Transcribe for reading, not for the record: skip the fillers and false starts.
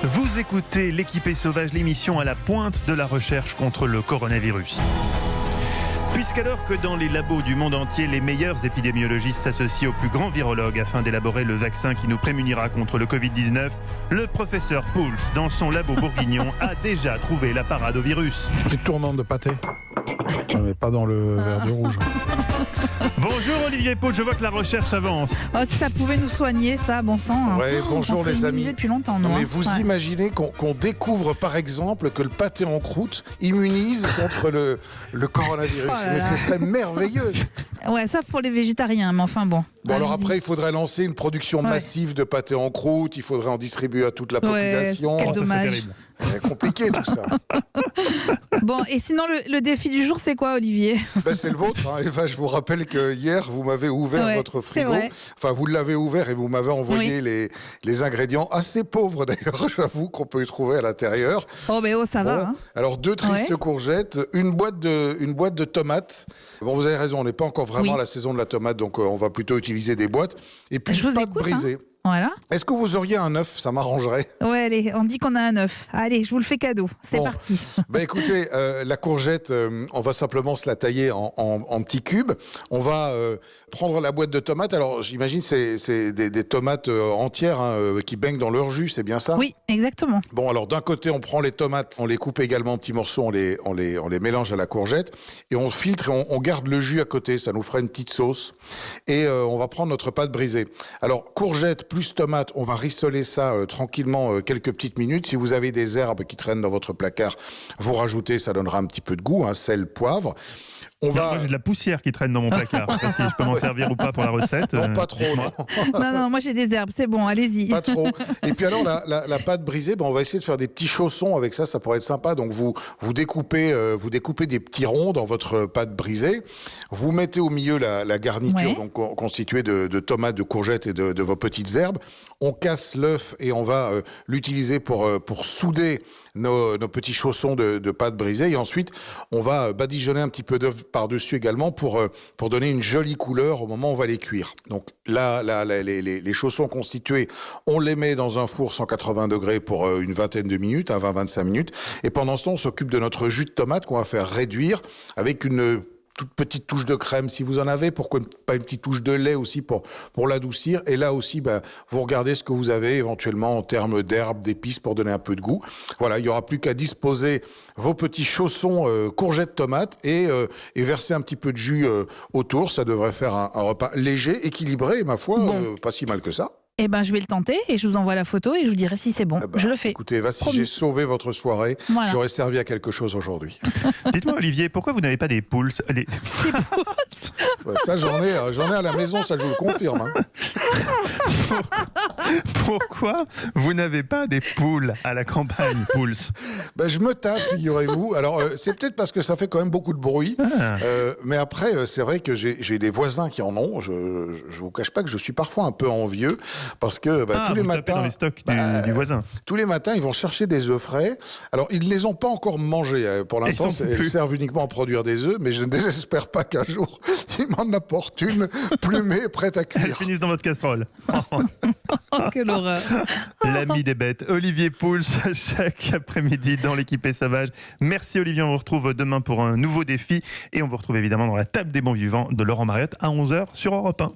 Vous écoutez l'Équipée Sauvage, l'émission à la pointe de la recherche contre le coronavirus. Puisqu'alors que dans les labos du monde entier, les meilleurs épidémiologistes s'associent aux plus grands virologues afin d'élaborer le vaccin qui nous prémunira contre le Covid-19, le professeur Pouls, dans son labo bourguignon, a déjà trouvé la parade au virus. Petite tournante de pâté. Mais pas dans le verre du rouge. Bonjour Olivier Pouls, je vois que la recherche avance. Oh, si ça pouvait nous soigner, ça, bon sang. Ouais, bonjour on serait les amis. immunisés depuis longtemps, Non, non, mais vous imaginez qu'on découvre par exemple que le pâté en croûte immunise contre le coronavirus. Oh là Mais là. ce serait merveilleux. Ouais, sauf pour les végétaires, mais enfin bon. Bon, alors Allez-y. après, il faudrait lancer une production massive de pâté en croûte. Il faudrait en distribuer à toute la population. quel Oh, ça, c'est dommage. terrible. C'est compliqué tout ça. Bon, et sinon, le défi du jour, c'est quoi, Olivier? Ben, c'est le vôtre. Hein. Eva, je vous rappelle que hier, vous m'avez ouvert Ouais, votre c'est frigo. vrai. Enfin, vous l'avez ouvert et vous m'avez envoyé les ingrédients assez pauvres d'ailleurs. J'avoue qu'on peut y trouver à l'intérieur. Oh, mais oh, ça va. Hein. Alors, 2 tristes courgettes, une boîte de tomates. Bon, vous avez raison, on n'est pas encore vraiment à la saison de la tomate, donc on va plutôt utiliser des boîtes. Et puis, Je vous pâte écoute, brisée. Voilà. Est-ce que vous auriez un œuf? Ça m'arrangerait. Ouais, allez, on dit qu'on a un œuf. Allez, je vous le fais cadeau. C'est Bon. parti. Ben écoutez, la courgette, on va simplement se la tailler en petits cubes. On va prendre la boîte de tomates. Alors, j'imagine c'est des tomates entières qui baignent dans leur jus, c'est bien ça? Oui, exactement. Bon, alors d'un côté, on prend les tomates, on les coupe également en petits morceaux, on les mélange à la courgette et on filtre et on garde le jus à côté. Ça nous fera une petite sauce. Et on va prendre notre pâte brisée. Alors, courgette plus tomate, on va rissoler ça tranquillement quelques petites minutes. Si vous avez des herbes qui traînent dans votre placard, vous rajoutez, ça donnera un petit peu de goût, sel, poivre. Moi, j'ai de la poussière qui traîne dans mon placard. Je sais pas si je peux m'en servir ou pas pour la recette. Non, pas trop, non. Non, moi j'ai des herbes, c'est bon, allez-y. Pas trop. Et puis alors, la pâte brisée, on va essayer de faire des petits chaussons avec ça, ça pourrait être sympa. Donc vous découpez des petits ronds dans votre pâte brisée. Vous mettez au milieu la garniture donc constituée de tomates, de courgettes et de vos petites herbes. On casse l'œuf et on va l'utiliser pour souder nos petits chaussons de pâte brisée. Et ensuite, on va badigeonner un petit peu d'œuf par-dessus également pour donner une jolie couleur au moment où on va les cuire. Donc là, les chaussons constitués, on les met dans un four 180 degrés pour une vingtaine de minutes, 20-25 minutes. Et pendant ce temps, on s'occupe de notre jus de tomate qu'on va faire réduire avec une toute petite touche de crème si vous en avez, pourquoi pas une petite touche de lait aussi pour l'adoucir. Et là aussi, vous regardez ce que vous avez éventuellement en termes d'herbes, d'épices pour donner un peu de goût. Voilà, il n'y aura plus qu'à disposer vos petits chaussons courgettes tomates et verser un petit peu de jus autour. Ça devrait faire un repas léger, équilibré, et ma foi, pas si mal que ça. Eh ben, je vais le tenter et je vous envoie la photo et je vous dirai si c'est bon. Je le fais. Écoutez, Eva, si Promis. j'ai sauvé votre soirée, j'aurais servi à quelque chose aujourd'hui. Dites-moi Olivier, pourquoi vous n'avez pas des poules Ça, j'en ai à la maison, ça je vous le confirme. Hein. Pourquoi vous n'avez pas des poules à la campagne, Pouls? Je me tâte, figurez-vous. Alors, c'est peut-être parce que ça fait quand même beaucoup de bruit. Mais après, c'est vrai que j'ai des voisins qui en ont. Je vous cache pas que je suis parfois un peu envieux parce que tous les vous tapez matins, dans les stocks du voisin. tous les matins, ils vont chercher des œufs frais. Alors, ils ne les ont pas encore mangés. Pour l'instant, ils servent uniquement à produire des œufs. Mais je ne désespère pas qu'un jour, ils m'en apportent une plumée, prête à Elles cuire. finissent dans votre casserole. Oh, quelle horreur. L'ami des bêtes, Olivier Pouls, chaque après-midi dans l'Équipée Sauvage. Merci Olivier, on vous retrouve demain pour un nouveau défi. Et on vous retrouve évidemment dans la table des bons vivants de Laurent Mariotte à 11h sur Europe 1.